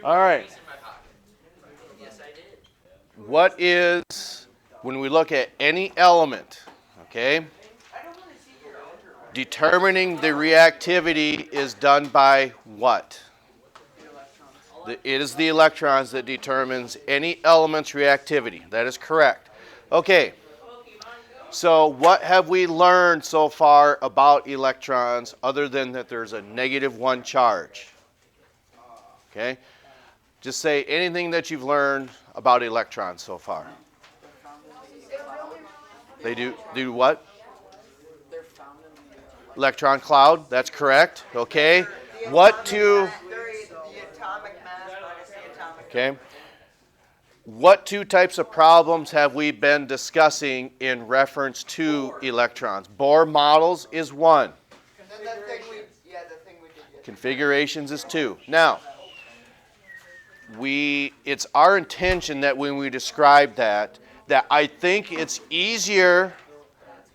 All right. What is, when we look at any element, okay, determining the reactivity is done by what? It is the electrons that determines any element's reactivity. That is correct. Okay. So what have we learned so far about electrons other than that there's a -1 charge? Okay? Just say anything that you've learned about electrons so far. They do what? Electron cloud, that's correct. Okay. What to Okay. What two types of problems have we been discussing in reference to electrons? Bohr models is one. Configurations is two. Now, it's our intention that when we describe that I think it's easier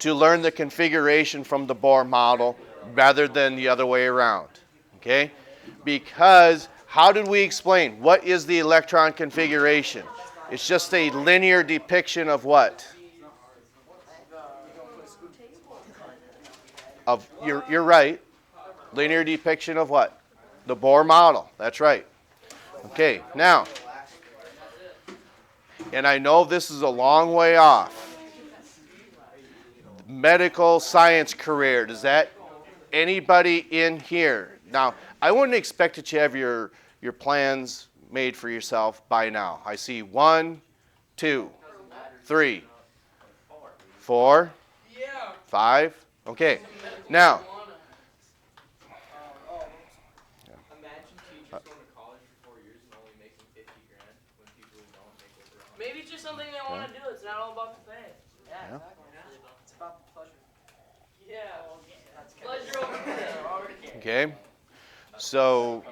to learn the configuration from the Bohr model rather than the other way around. Okay? Because how did we explain? What is the electron configuration? It's just a linear depiction of what? You're right. Linear depiction of what? The Bohr model. That's right. Okay, now, and I know this is a long way off. Medical science career. Does that anybody in here? Now, I wouldn't expect that you have your plans made for yourself by now. I see 1, 2, 3, 4, 5. Okay. Now, imagine teachers going to college for 4 years and only making $50,000 when people who don't make over $100,000. Maybe it's just something they want to do. It's not all about the pay. Yeah, exactly. It's about the pleasure. Yeah. Pleasure over pay. okay. So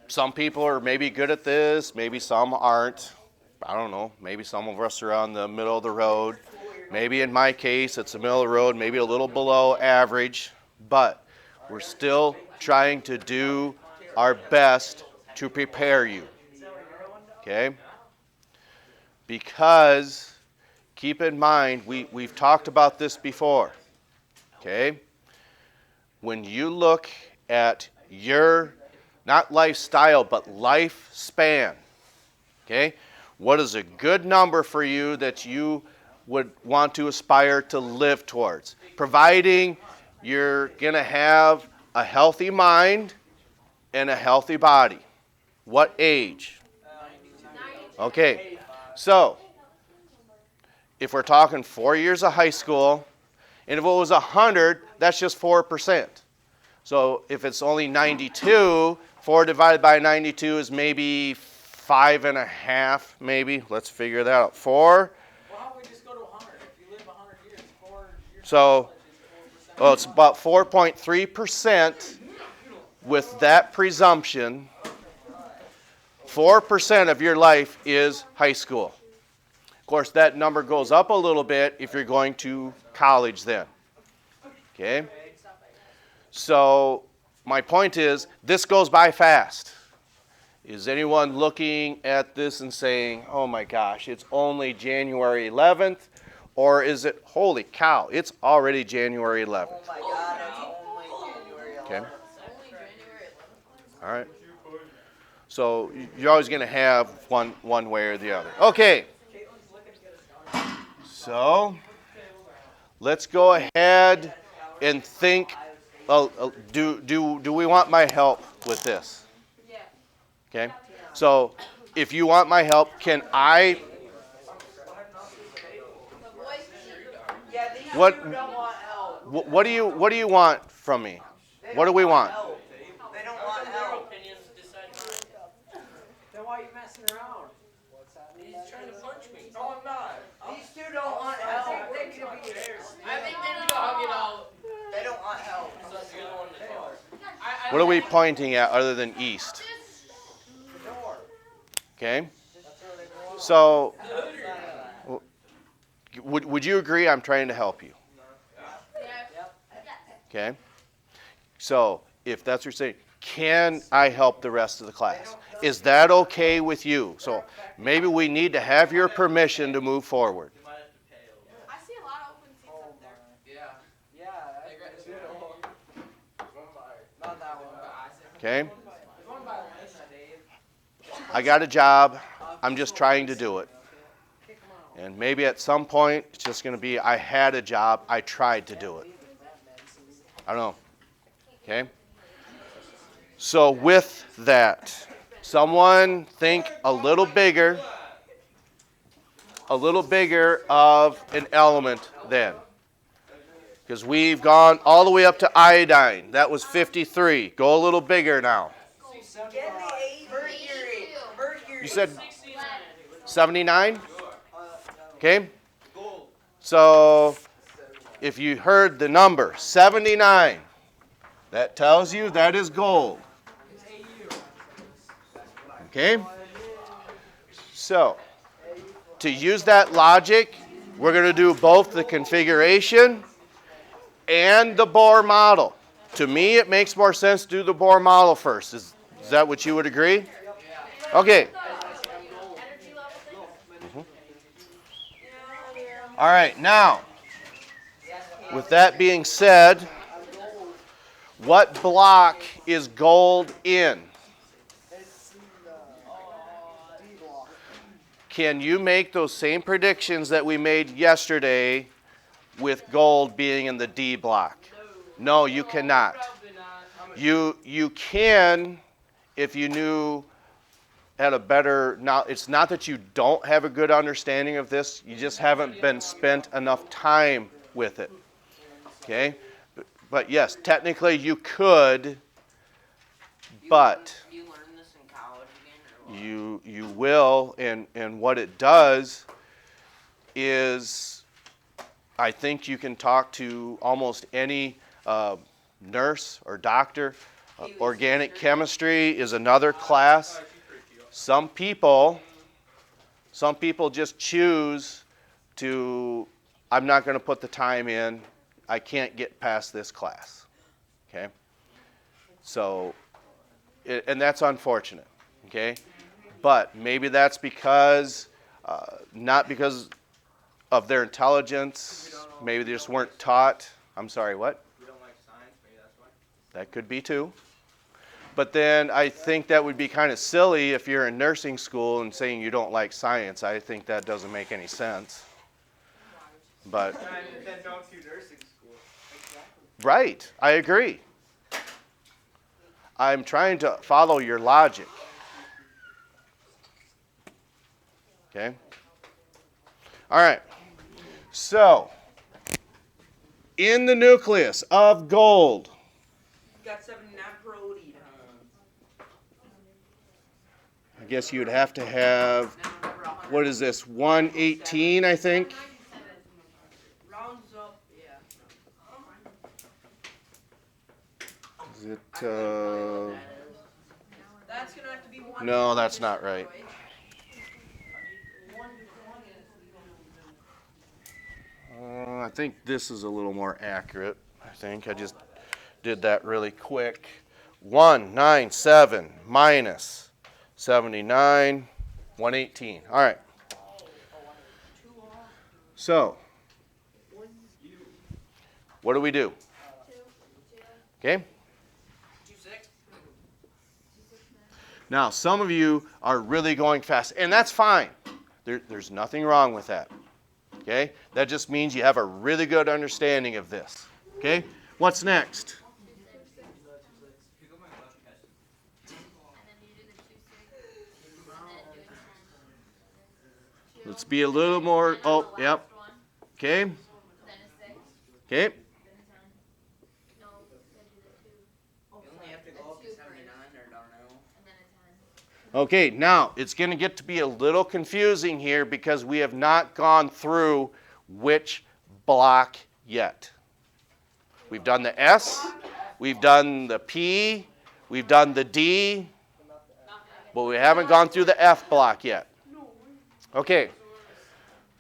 some people are maybe good at this, maybe some aren't. I don't know. Maybe some of us are on the middle of the road. Maybe in my case, it's the middle of the road, maybe a little below average. But we're still trying to do our best to prepare you. Okay? Because, keep in mind, we've talked about this before. Okay? When you look at your, not lifestyle, but lifespan, okay? What is a good number for you that you would want to aspire to live towards? Providing you're going to have a healthy mind and a healthy body. What age? Okay, so if we're talking 4 years of high school, and if it was 100, that's just 4%. So if it's only 92, 4 divided by 92 is maybe 5.5, maybe. Let's figure that out. 4. Well, how about we just go to 100? If you live 100 years, 4 years. So, well, it's about 4.3% with that presumption. 4% of your life is high school. Of course, that number goes up a little bit if you're going to college then. Okay? So my point is, this goes by fast. Is anyone looking at this and saying, oh my gosh, it's only January 11th? Or is it, holy cow, it's already January 11th? Oh my God, it's only January 11th. Okay. All right. So you're always going to have one way or the other. Okay. So let's go ahead and think. Do we want my help with this? Yeah. Okay. So if you want my help, can I? Yeah, these What? two don't want help. What do you want from me? What do we want? They don't want help. Then why are you messing around? He's trying to punch me. No, I'm not. These two don't want help. They could be theirs. I think they need to hug it out. They don't want help. So you're the one to talk. What are we pointing at other than east? The door. Okay. So would you agree I'm trying to help you? Okay. So if that's what you're saying, can I help the rest of the class? Is that okay with you? So maybe we need to have your permission to move forward. You might have to pay a little. I see a lot of open seats up there. Yeah. Yeah, They got that's two. not that one. Okay? There's one by Lena, Dave. I got a job. I'm just trying to do it. And maybe at some point, it's just going to be, I had a job. I tried to do it. I don't know. Okay? So with that, someone think a little bigger of an element then. Because we've gone all the way up to iodine. That was 53. Go a little bigger now. You said 79? Okay? So if you heard the number 79, that tells you that is gold. Okay? So to use that logic, we're going to do both the configuration and the Bohr model. To me, it makes more sense to do the Bohr model first. Is that what you would agree? Okay. All right, now, with that being said, what block is gold in? Can you make those same predictions that we made yesterday with gold being in the D block? No, you cannot. Probably not. You can if you had a better, now it's not that you don't have a good understanding of this, you just haven't been spent enough time with it. Okay? But yes, technically you could, but You learn this in college again, or what? you will, and what it does is, I think you can talk to almost any nurse or doctor. Organic chemistry is another class. Some people just choose to, I'm not going to put the time in. I can't get past this class. Okay? So, and that's unfortunate. Okay? But maybe that's because, not because of their intelligence. Maybe they just weren't taught. I'm sorry, what? We don't like science, maybe that's why. That could be too. But then I think that would be kind of silly if you're in nursing school and saying you don't like science. I think that doesn't make any sense. But Then don't do nursing school. right, I agree. I'm trying to follow your logic. Okay? All right. So, in the nucleus of gold, Got 79 protein. I guess you'd have to have, what is this, 118, I think? Rounds up, yeah. Is it, That's gonna have to be one. no, that's not right. I think this is a little more accurate. I think I just did that really quick. 197 minus 79, 118. All right. So, what do we do? Okay. 26. Now, some of you are really going fast, and that's fine. There's nothing wrong with that. Okay? That just means you have a really good understanding of this. Okay? What's next? Let's be a little more, oh, yep. Okay? Okay? You only have to go up to 79 or don't know. Okay, now it's going to get to be a little confusing here because we have not gone through which block yet. We've done the S, we've done the P, we've done the D, but we haven't gone through the F block yet. Okay,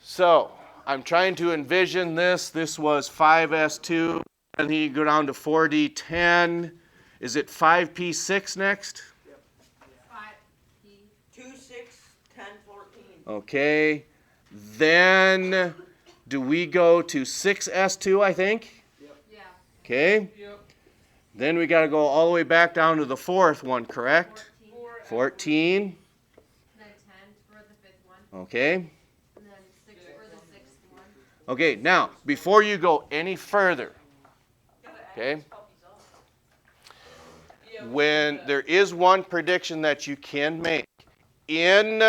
so I'm trying to envision this. This was 5S2, and then you go down to 4D10, Is it 5p6 next? 5P. 2, 6, 10, 14. Okay. Then do we go to 6s2, I think? Yeah. Okay. Yep. Then we got to go all the way back down to the fourth one, correct? 14. Then 10 for the fifth one. Okay. And then 6 for the sixth one. Okay, now, before you go any further, okay, when there is one prediction that you can make, in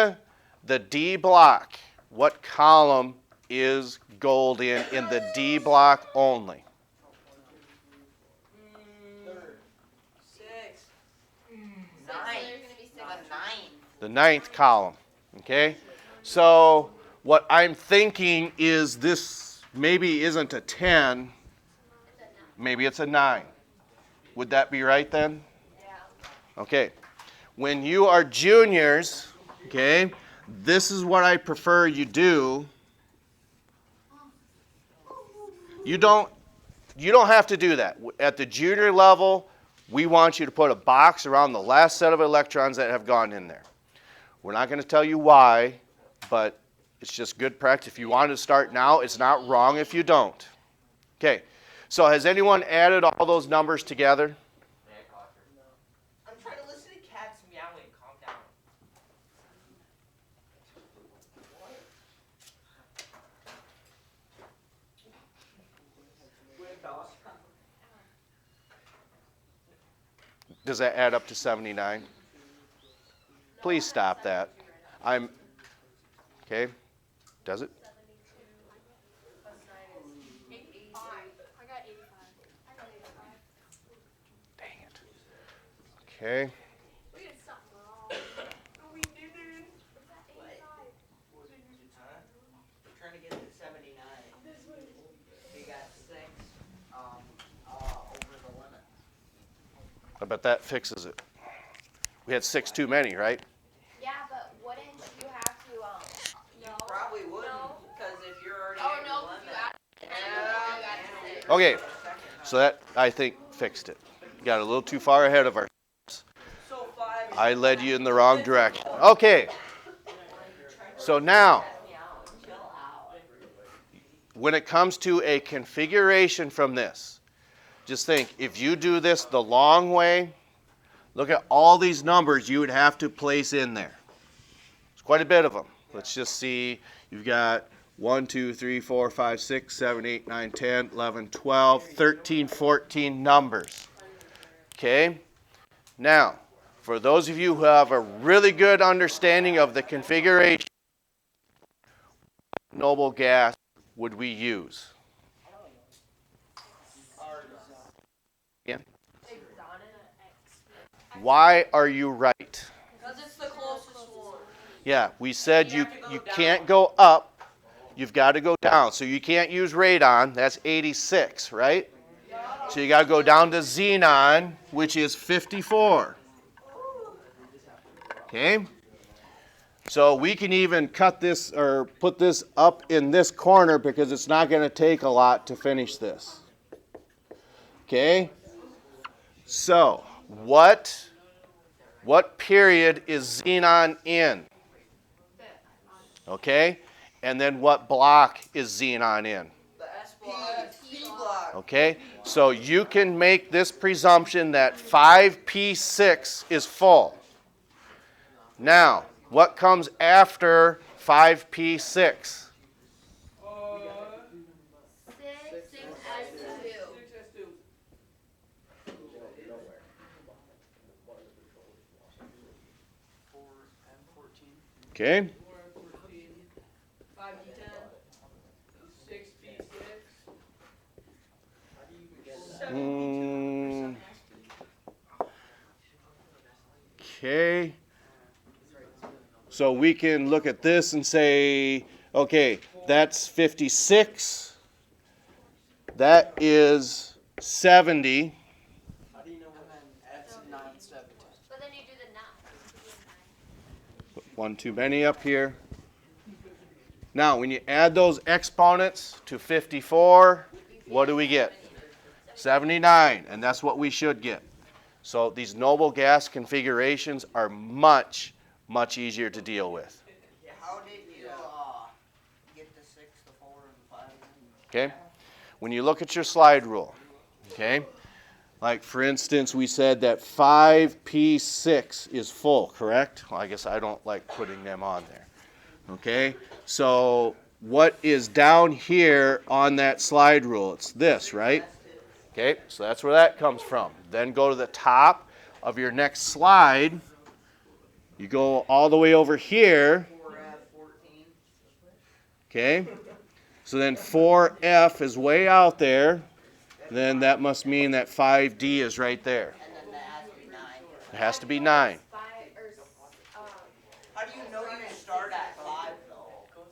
the D block, what column is gold in the D block only? 6. So there's going to be 6. 9. The ninth column, okay? So what I'm thinking is this maybe isn't a 10, maybe it's a 9. Would that be right then? Yeah. Okay. When you are juniors, okay, this is what I prefer you do. You don't have to do that. At the junior level, we want you to put a box around the last set of electrons that have gone in there. We're not going to tell you why, but it's just good practice. If you want to start now, it's not wrong if you don't. Okay. So has anyone added all those numbers together? I'm trying to listen to cats meowing. Calm down. Does that add up to 79? Please stop that. Okay. Does it? 85. I got 85. I got 85. Dang it. Okay. We did something wrong. No, we didn't. It's at 85. We're trying to get to 79. We got 6 over the limit. I bet that fixes it. We had 6 too many, right? Yeah, but wouldn't you have to, You probably wouldn't, because if you're already Oh, at no, the limit. you got 6. Okay. So that, I think, fixed it. Got a little too far ahead of ourselves. So 5 I led you in the wrong direction. Okay. So now, chill out. when it comes to a configuration from this, just think, if you do this the long way, look at all these numbers you would have to place in there. It's quite a bit of them. Let's just see. You've got 1, 2, 3, 4, 5, 6, 7, 8, 9, 10, 11, 12, 13, 14 numbers. Okay? Now, for those of you who have a really good understanding of the configuration, what noble gas would we use? Again. Why are you right? Because it's the closest one. Yeah, we said you can't go up, you've got to go down. So you can't use radon, that's 86, right? So you got to go down to xenon, which is 54. Okay? So we can even cut this or put this up in this corner because it's not going to take a lot to finish this. Okay? So, what period is xenon in? Okay? And then what block is xenon in? The S block. P block. Okay? So you can make this presumption that 5p6 is full. Now, what comes after 5p6? 6 as 2. 6s2. Okay? 5d10. 6p6. Okay. So we can look at this and say, okay, that's 56. That is 70. How do you know when that's not 17? But then you do the 9. Put one too many up here. Now, when you add those exponents to 54, what do we get? 79, and that's what we should get. So these noble gas configurations are much, much easier to deal with. How did you get the 6, the 4, and the 5? Okay? When you look at your slide rule, okay? Like for instance, we said that 5P6 is full, correct? Well, I guess I don't like putting them on there. Okay? So what is down here on that slide rule? It's this, right? Okay, so that's where that comes from. Then go to the top of your next slide. You go all the way over here. 4F14. Okay? So then 4F is way out there. Then that must mean that 5D is right there. And then that has to be 9. It has to be 9. How do you know you start at 5 though?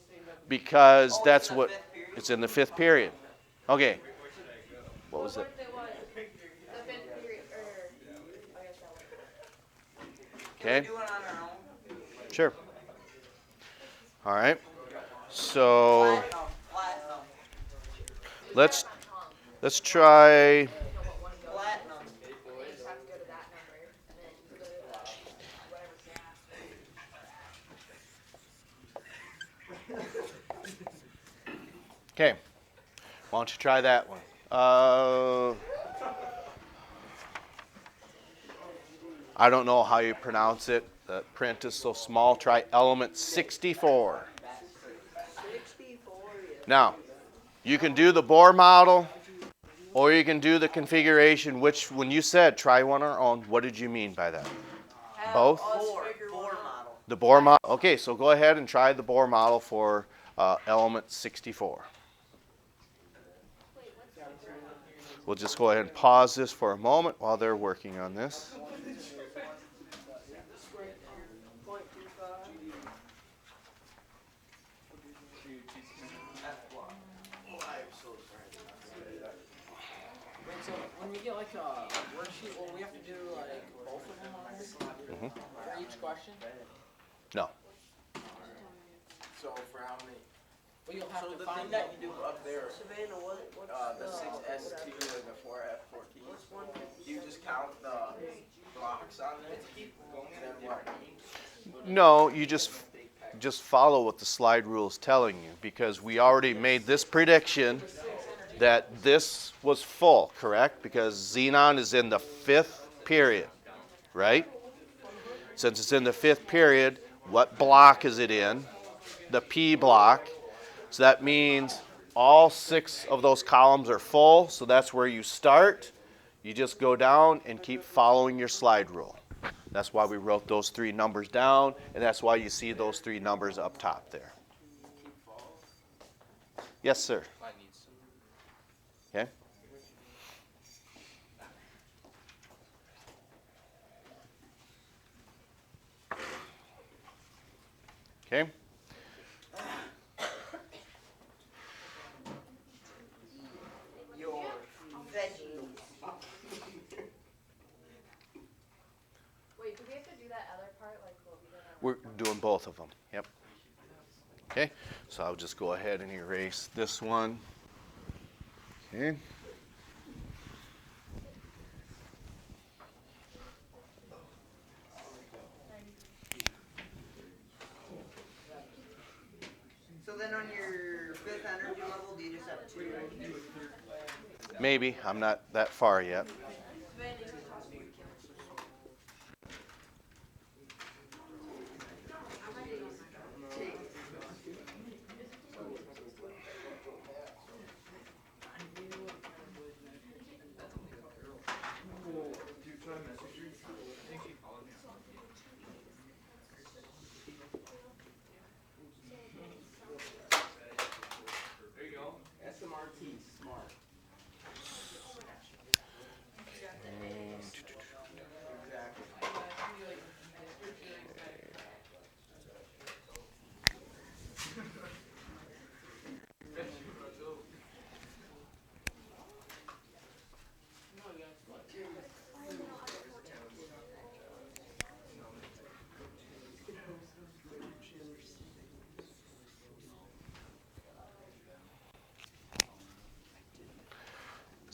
Because Oh, that's it's in the what, 5th period? it's in the 5th period. Okay. What was it? Can Okay. we do it on our own? Sure. All right. So Platinum. let's try. Platinum. Okay. Why don't you try that one? I don't know how you pronounce it. The print is so small. Try element 64. 64. Now, you can do the Bohr model, or you can do the configuration, which when you said try one on our own, what did you mean by that? Both? Bohr model. The Bohr model. Okay, so go ahead and try the Bohr model for element 64. We'll just go ahead and pause this for a moment while they're working on this. So when we get like a worksheet, will we have to do like both of them on there? For each question? No. So for how many? Well, you'll have So to the find thing that out. you do up there, Savannah, what's the 6S2 and the 4F14, do you just count the blocks on there? And then what? No, you just follow what the slide rule is telling you, because we already made this prediction that this was full, correct? Because xenon is in the 5th period, right? Since it's in the 5th period, what block is it in? The P block. So that means all 6 of those columns are full, so that's where you start. You just go down and keep following your slide rule. That's why we wrote those 3 numbers down, and that's why you see those 3 numbers up top there. Yes, sir. Okay. Okay. your veggies? Wait, do we have to do that other part like what we did on We're doing both of them. Yep. Okay. So I'll just go ahead and erase this one. Okay. So then on your 5th energy level, do you just have 2? Maybe. I'm not that far yet. SMRT, smart.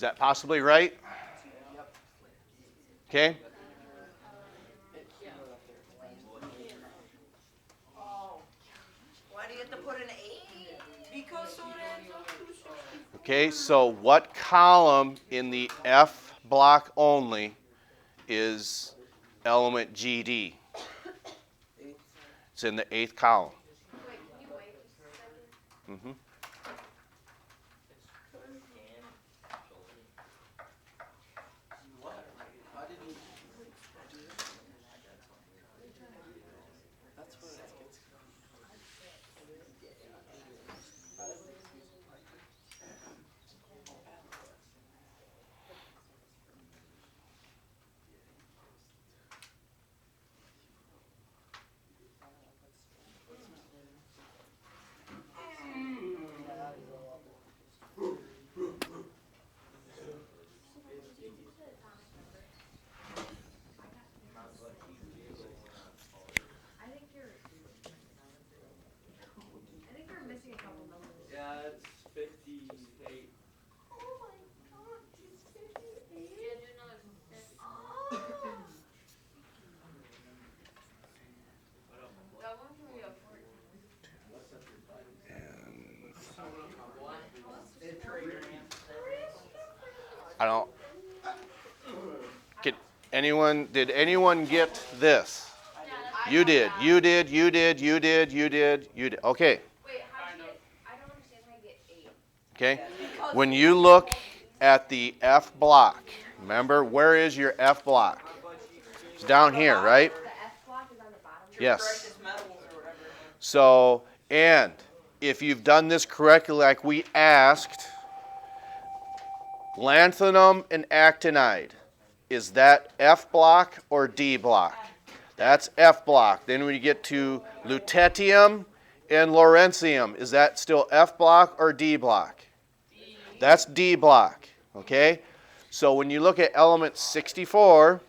Is that possibly right? Okay. Okay, so what column in the F block only is element GD? It's in the 8th column. Wait, can you wait just a second? Mm-hmm. What? How did you do this? That's what it gets. I think you're missing a couple numbers. Yeah, it's 58. Oh my god, it's 58. Yeah, do another 50. That one can be a 14. I don't. Did anyone get this? You did, you did, you did, you did, you did, you did. Okay, Wait, how'd you get, I don't understand how you get 8. okay. When you look at the F block, remember, where is your F block? It's down here, right? The F block is on the bottom. Yes. Precious metals or whatever. So, and if you've done this correctly like we asked, lanthanum and actinide, is that F block or D block? That's F block. Then when you get to lutetium and lawrencium, is that still F block or D block? D. That's D block, okay? So when you look at element 64,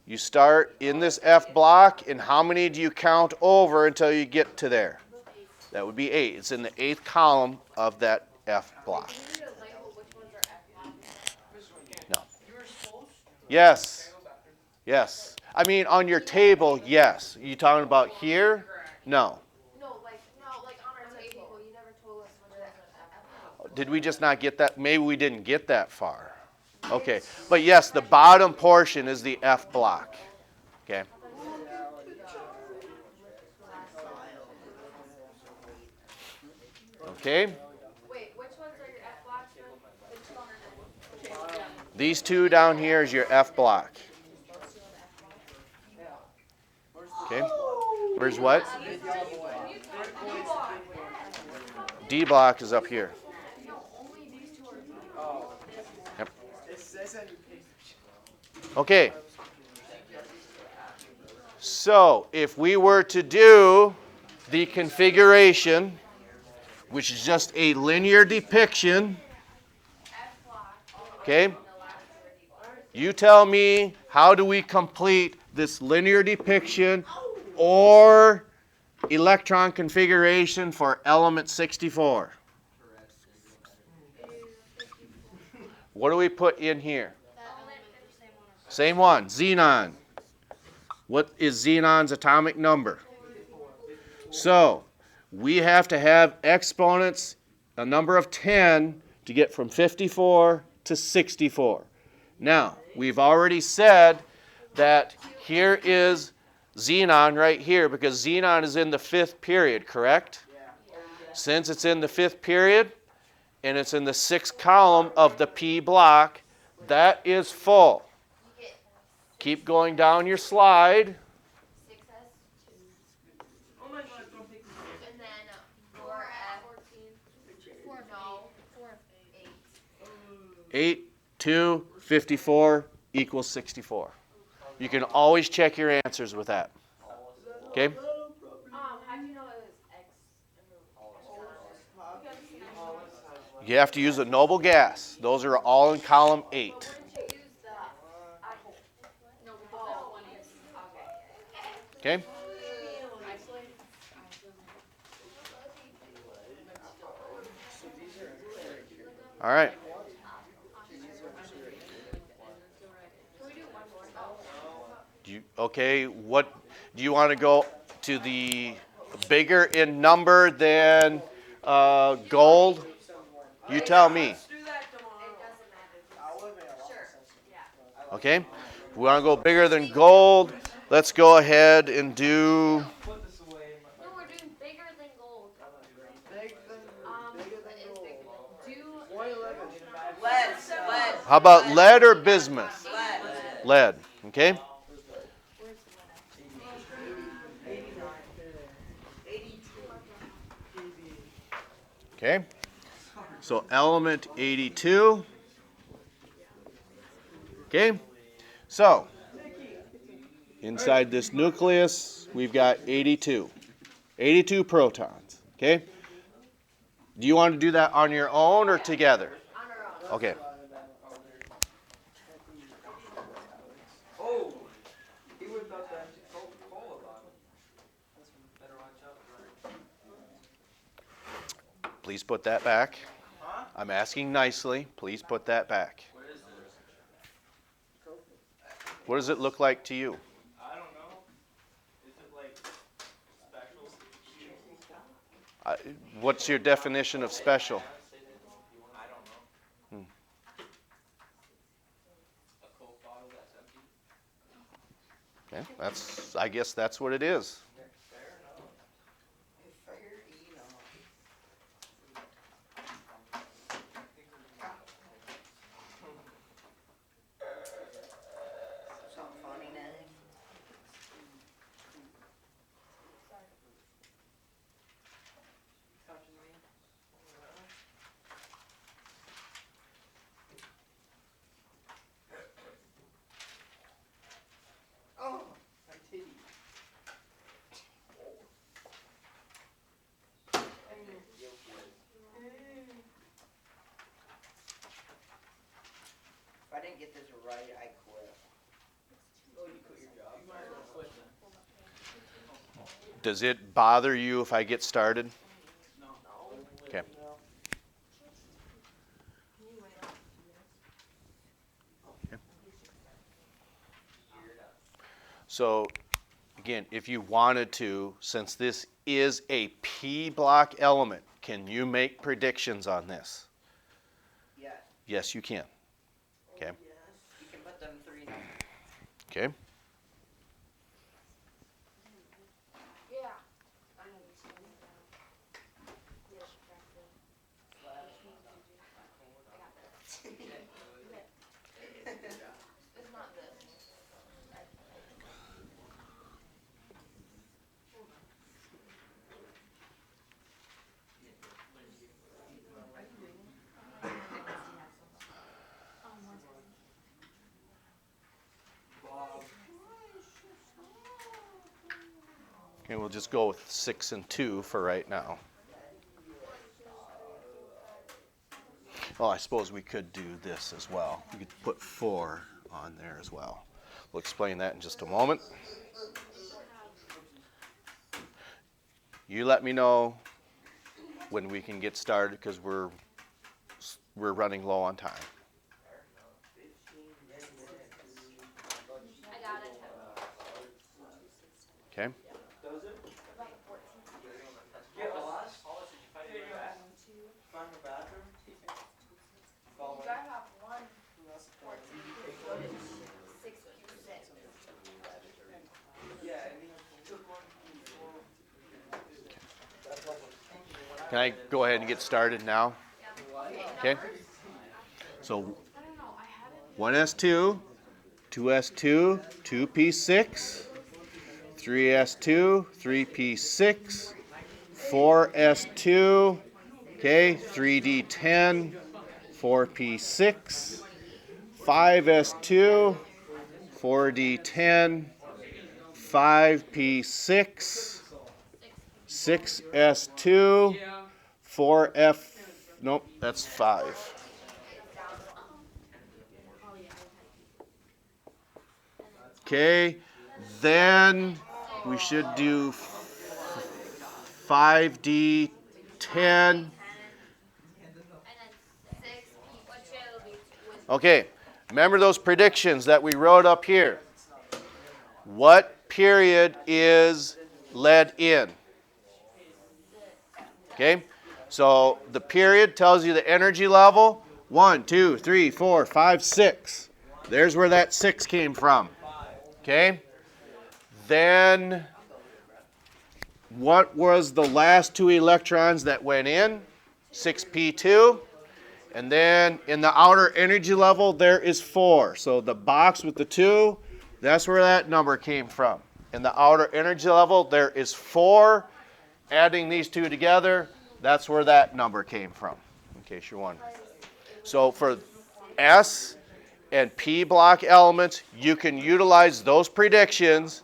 you start in this F block, and how many do you count over until you get to there? That would be 8. It's in the 8th column of that F block. Do you need to label which ones are F blocks? No. You were supposed to. Yes. Yes. I mean, on your table, yes. You talking about here? No. No, like on our table, you never told us which ones are F blocks. Did we just not get that? Maybe we didn't get that far. Okay. But yes, the bottom portion is the F block. Okay. Okay. Wait, which ones are your F blocks? The 200. These two down here is your F block. Okay. Where's what? D block is up here. No, only these two are. Yep. It says on your page. Okay. So if we were to do the configuration, which is just a linear depiction, okay? You tell me, how do we complete this linear depiction or electron configuration for element 64? What do we put in here? Same one, xenon. What is xenon's atomic number? So we have to have exponents, a number of 10, to get from 54 to 64. Now, we've already said that here is xenon right here, because xenon is in the 5th period, correct? Since it's in the 5th period, and it's in the 6th column of the P block, that is full. Keep going down your slide. 6S2. Oh my god, don't take this. And then 4F14. 4 no. 4F8. 8, 2, 54 equals 64. You can always check your answers with that. Okay? How do you know it was X? You have to use a noble gas. Those are all in column 8. Where did you use the no, oh, one is. Okay. Okay? All right. Can we do one more? Okay, what do you want to go to the bigger in number than gold? You tell me. Let's do that tomorrow. It doesn't matter. I would have been a lot Okay? sensitive. If we want to go bigger than gold, let's go ahead and do... Put this away. No, we're doing bigger than gold. Bigger than gold. Do Lead. How about lead or bismuth? Lead. Lead. Okay? 82. Okay? So element 82. Okay? So, inside this nucleus, we've got 82. 82 protons. Okay? Do you want to do that on your own or together? on our own. Okay. Oh, he whipped out that Coca-Cola bottle. Better watch out for it. Please put that back. I'm asking nicely. Please put that back. What is this? What does it look like to you? I don't know. Is it like special? What's your definition of special? I don't know. A Coke bottle that's empty? Okay, I guess that's what it is. Fair enough. Something funny, Nathan? Oh, my titty. If I didn't get this right, I quit. Oh, you quit your job? You might as well quit then. Does it bother you if I get started? No. Okay. So, again, if you wanted to, since this is a P block element, can you make predictions on this? Yes. Yes, you can. Okay. You can put them 3 numbers. Okay. Yeah. It's not this. Okay, we'll just go with 6 and 2 for right now. Oh, I suppose we could do this as well. We could put 4 on there as well. We'll explain that in just a moment. You let me know when we can get started because we're running low on time. I got it. Okay? Does it? Get lost? Hey, find the bathroom? You gotta have one 14. Go to 6 Q 6. Yeah, and he took one before. Can I go ahead and get started now? Okay? So I don't know. I had it. 1s2, 2s2, 2p6, 3s2, 3p6, 4s2, okay, 3d10, 4p6, 5s2, 4d10, 5p6, 6s2, 4f, nope, that's 5. Okay, then we should do 5d10. And then 6 what should be Okay, remember those predictions that we wrote up here. What period is lead in? Okay, So the period tells you the energy level. 1, 2, 3, 4, 5, 6. There's where that 6 came from. Okay? Then what was the last 2 electrons that went in? 6p2. And then in the outer energy level, there is 4. So the box with the 2, that's where that number came from. In the outer energy level, there is 4. Adding these 2 together, that's where that number came from, in case you're wondering. So for S and P block elements, you can utilize those predictions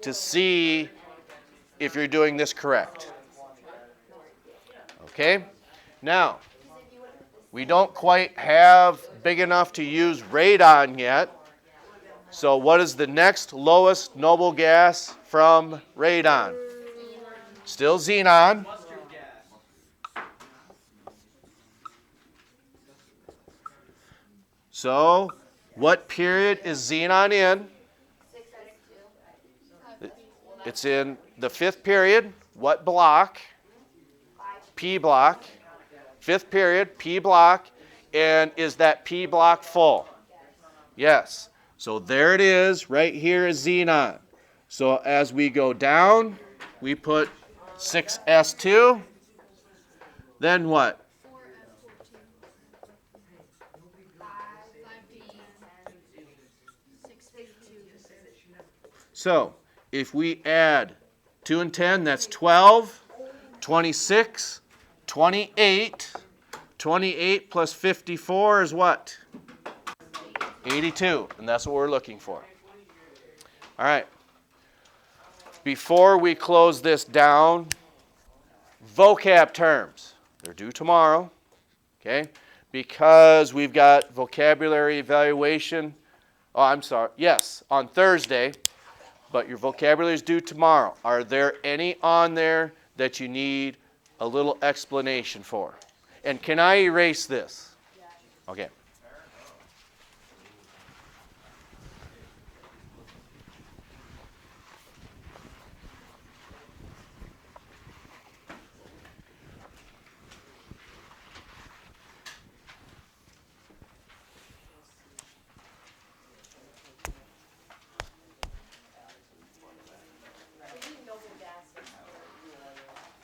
to see if you're doing this correct. Okay? Now, we don't quite have big enough to use radon yet. So what is the next lowest noble gas from radon? Still xenon. So what period is xenon in? It's in the 5th period. What block? P block. 5th period, P block. And is that P block full? Yes. So there it is. Right here is xenon. So as we go down, we put 6s2. Then what? So if we add 2 and 10, that's 12, 26, 28. 28 plus 54 is what? 82, and that's what we're looking for. All right. Before we close this down, vocab terms. They're due tomorrow, okay? Because we've got vocabulary evaluation. Oh, I'm sorry. Yes, on Thursday, but your vocabulary is due tomorrow. Are there any on there that you need a little explanation for? And can I erase this? Okay.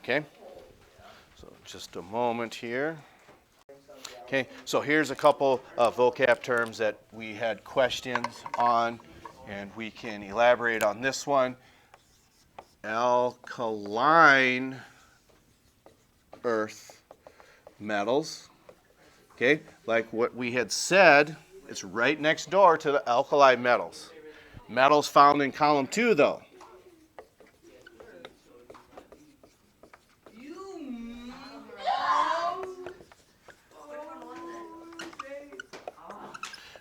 Okay. So just a moment here. Okay, so here's a couple of vocab terms that we had questions on, and we can elaborate on this one. Alkaline earth metals. Okay, like what we had said, it's right next door to the alkali metals. Metals found in column 2, though.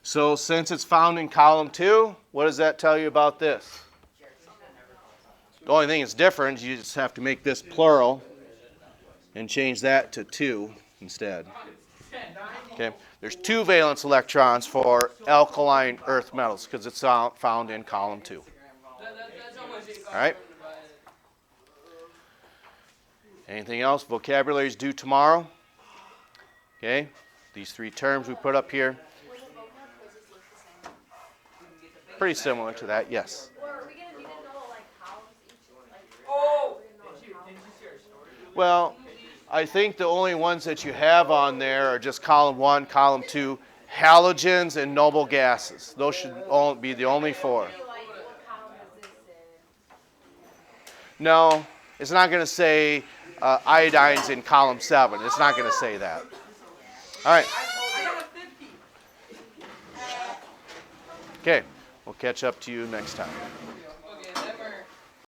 So since it's found in column 2, what does that tell you about this? The only thing that's different, you just have to make this plural and change that to 2 instead. Okay, there's 2 valence electrons for alkaline earth metals because it's found in column 2. All right. Anything else? Vocabulary is due tomorrow. Okay, these 3 terms we put up here. Pretty similar to that, yes. Or are we going to need to know, like, columns each? Like, Oh! Well, I think the only ones that you have on there are just column 1, column 2, halogens and noble gases. Those should be the only 4. like, what column is this in? No, it's not going to say iodine's in column 7. It's not going to say that. All right. Okay, we'll catch up to you next time.